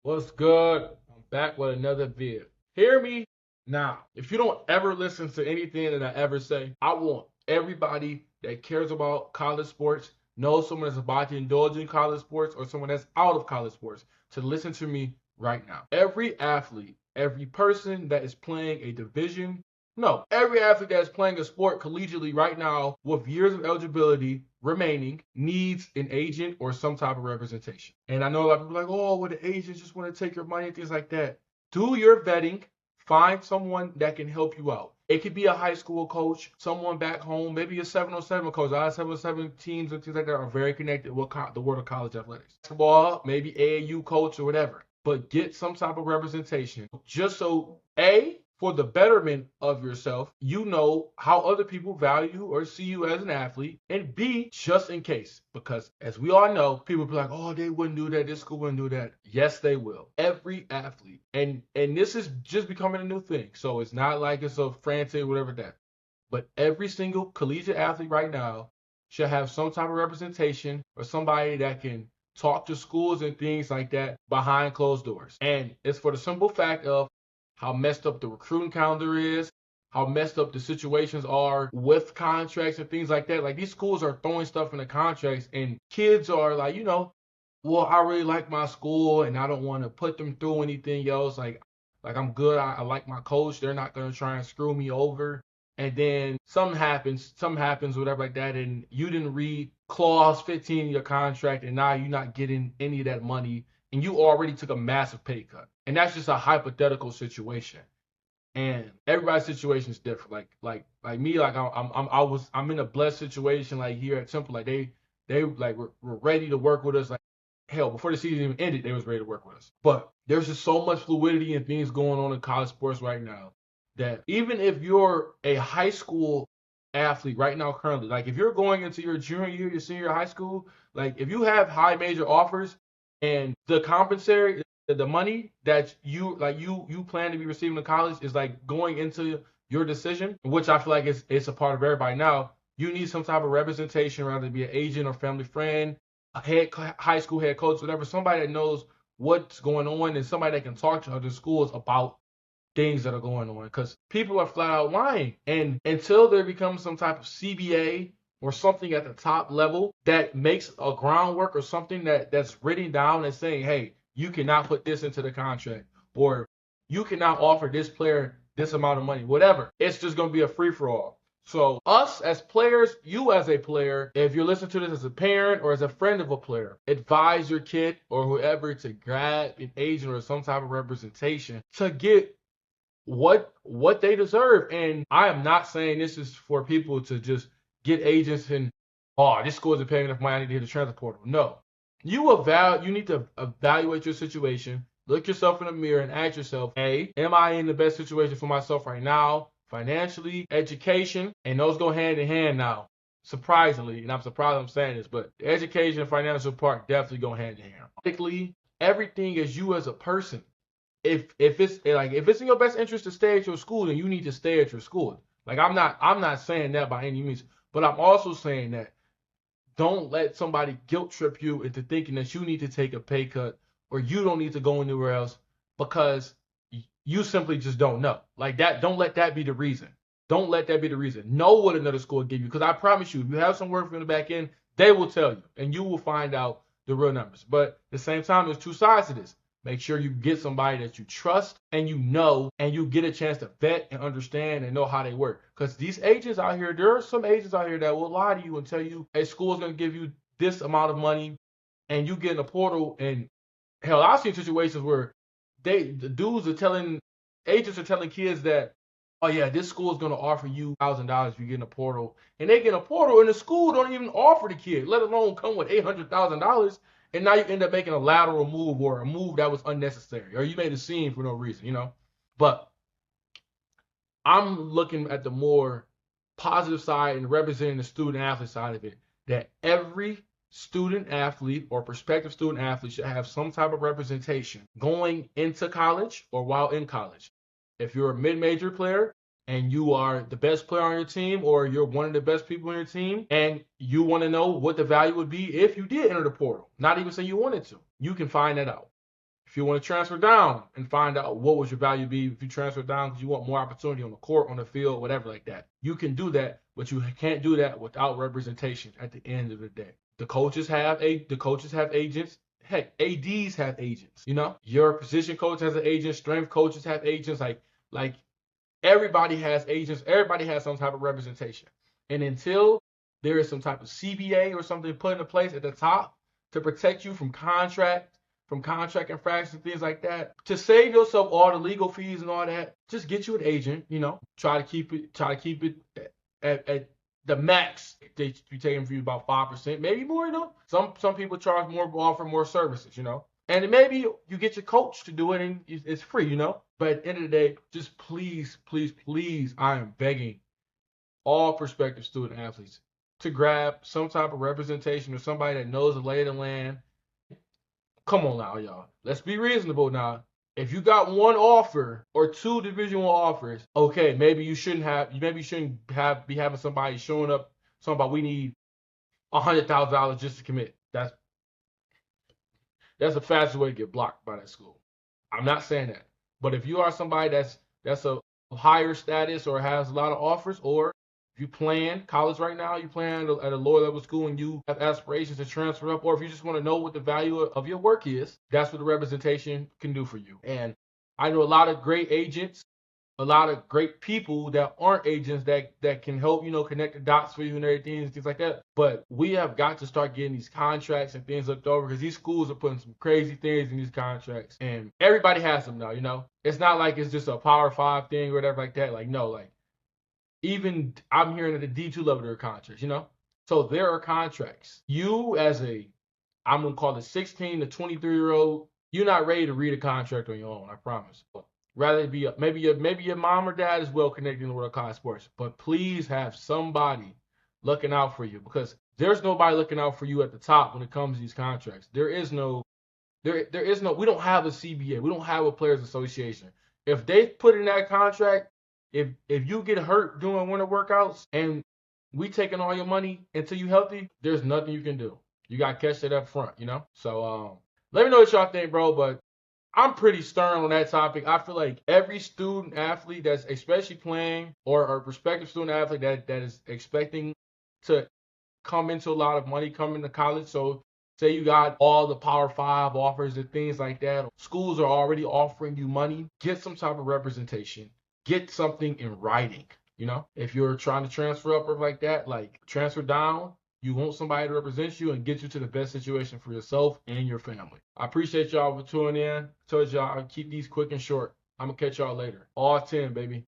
What's good? I'm back with another vid. Hear me now. If you don't ever listen to anything that I ever say, I want everybody that cares about college sports, knows someone that's about to indulge in college sports or someone that's out of college sports, to listen to me right now. Every athlete, every person that is playing a division, no, every athlete that is playing a sport collegiately right now with years of eligibility remaining needs an agent or some type of representation. And I know a lot of people are like, oh, well, the agents just want to take your money and things like that. Do your vetting. Find someone that can help you out. It could be a high school coach, someone back home, maybe a 707 coach. Our 707 teams and things like that are very connected with the world of college athletics. Basketball, maybe AAU coach or whatever. But get some type of representation just so, A, for the betterment of yourself, you know how other people value or see you as an athlete, and B, just in case, because as we all know, people be like, oh, they wouldn't do that, this school wouldn't do that. Yes, they will. Every athlete, and this is just becoming a new thing, so it's not like it's a frantic whatever that, but every single collegiate athlete right now should have some type of representation or somebody that can talk to schools and things like that behind closed doors. And it's for the simple fact of how messed up the recruiting calendar is, how messed up the situations are with contracts and things like that. Like these schools are throwing stuff in the contracts, and kids are like, well, I really like my school and I don't want to put them through anything else. Like I'm good. I like my coach. They're not gonna try and screw me over. And then something happens, whatever like that, and you didn't read clause 15 in your contract, and now you're not getting any of that money, and you already took a massive pay cut. And that's just a hypothetical situation. And everybody's situation is different. Like me, like I'm in a blessed situation like here at Temple. Like they like were ready to work with us. Like hell, before the season even ended, they was ready to work with us. But there's just so much fluidity and things going on in college sports right now that even if you're a high school athlete right now currently, like if you're going into your junior year, your senior high school, like if you have high major offers and the compensatory the money that you plan to be receiving in college is like going into your decision, which I feel like it's a part of everybody now. You need some type of representation, rather it be an agent or family friend, a high school head coach, whatever, somebody that knows what's going on and somebody that can talk to other schools about things that are going on, because people are flat out lying. And until there becomes some type of CBA or something at the top level that makes a groundwork or something that's written down and saying, hey, you cannot put this into the contract, or you cannot offer this player this amount of money, whatever. It's just going to be a free for all. So us as players, you as a player, if you're listening to this as a parent or as a friend of a player, advise your kid or whoever to grab an agent or some type of representation to get what they deserve. And I am not saying this is for people to just get agents and, oh, this school isn't paying enough money, I need to hit the transfer portal. No. You need to evaluate your situation, look yourself in the mirror and ask yourself, hey, am I in the best situation for myself right now? Financially, education, and those go hand in hand now. Surprisingly, and I'm surprised I'm saying this, but the education and financial part definitely go hand in hand. Practically, everything is you as a person. If it's in your best interest to stay at your school, then you need to stay at your school. Like I'm not saying that by any means, but I'm also saying that don't let somebody guilt trip you into thinking that you need to take a pay cut or you don't need to go anywhere else because you simply just don't know. Like that, don't let that be the reason. Don't let that be the reason. Know what another school will give you, because I promise you, if you have some work from the back end, they will tell you and you will find out the real numbers. But at the same time, there's two sides to this. Make sure you get somebody that you trust and you know, and you get a chance to vet and understand and know how they work. Because these agents out here, there are some agents out here that will lie to you and tell you a school is going to give you this amount of money, and you get in a portal. And hell, I've seen situations where agents are telling kids that, oh yeah, this school is going to offer you $1,000 if you get in a portal, and they get in a portal and the school don't even offer the kid, let alone come with $800,000. And now you end up making a lateral move or a move that was unnecessary, or you made a scene for no reason. But I'm looking at the more positive side and representing the student athlete side of it, that every student athlete or prospective student athlete should have some type of representation going into college or while in college. If you're a mid-major player and you are the best player on your team, or you're one of the best people on your team, and you want to know what the value would be if you did enter the portal, not even say you wanted to, you can find that out. If you want to transfer down and find out what would your value be if you transfer down because you want more opportunity on the court, on the field, whatever like that, you can do that, but you can't do that without representation at the end of the day. The coaches have agents. Heck, ADs have agents. Your position coach has an agent. Strength coaches have agents. Like everybody has agents. Everybody has some type of representation. And until there is some type of CBA or something put into place at the top to protect you from contract infractions, things like that, to save yourself all the legal fees and all that, just get you an agent. Try to keep it at the max. They be taking for you about 5%, maybe more. Some people charge more, offer more services. And then maybe you get your coach to do it and it's free. But at the end of the day, just please, please, please, I am begging all prospective student athletes to grab some type of representation or somebody that knows the lay of the land. Come on now, y'all. Let's be reasonable now. If you got one offer or two Division I offers, okay, maybe you shouldn't be having somebody showing up talking about we need $100,000 just to commit. That's the fastest way to get blocked by that school. I'm not saying that. But if you are somebody that's a higher status or has a lot of offers, or if you playing college right now, you playing at a lower level school and you have aspirations to transfer up, or if you just want to know what the value of your work is, that's what the representation can do for you. And I know a lot of great agents, a lot of great people that aren't agents that can help, connect the dots for you and everything and things like that. But we have got to start getting these contracts and things looked over because these schools are putting some crazy things in these contracts and everybody has them now, It's not like it's just a Power 5 thing or whatever like that. Like, no, like even I'm hearing at the D2 level there are contracts, So there are contracts. You as I'm going to call it 16 to 23-year-old, you're not ready to read a contract on your own, I promise. Rather it be maybe your mom or dad is well connected in the world of college sports, but please have somebody looking out for you because there's nobody looking out for you at the top when it comes to these contracts. There is no, we don't have a CBA. We don't have a players association. If they put in that contract, if you get hurt doing winter workouts and we taking all your money until you healthy, there's nothing you can do. You got to catch that up front, So let me know what y'all think, bro, but I'm pretty stern on that topic. I feel like every student athlete that's especially playing or prospective student athlete that is expecting to come into a lot of money, come into college. So say you got all the Power 5 offers and things like that. Schools are already offering you money. Get some type of representation. Get something in writing. If you're trying to transfer up or like that, like transfer down, you want somebody to represent you and get you to the best situation for yourself and your family. I appreciate y'all for tuning in. Told y'all I'll keep these quick and short. I'm going to catch y'all later. All 10, baby.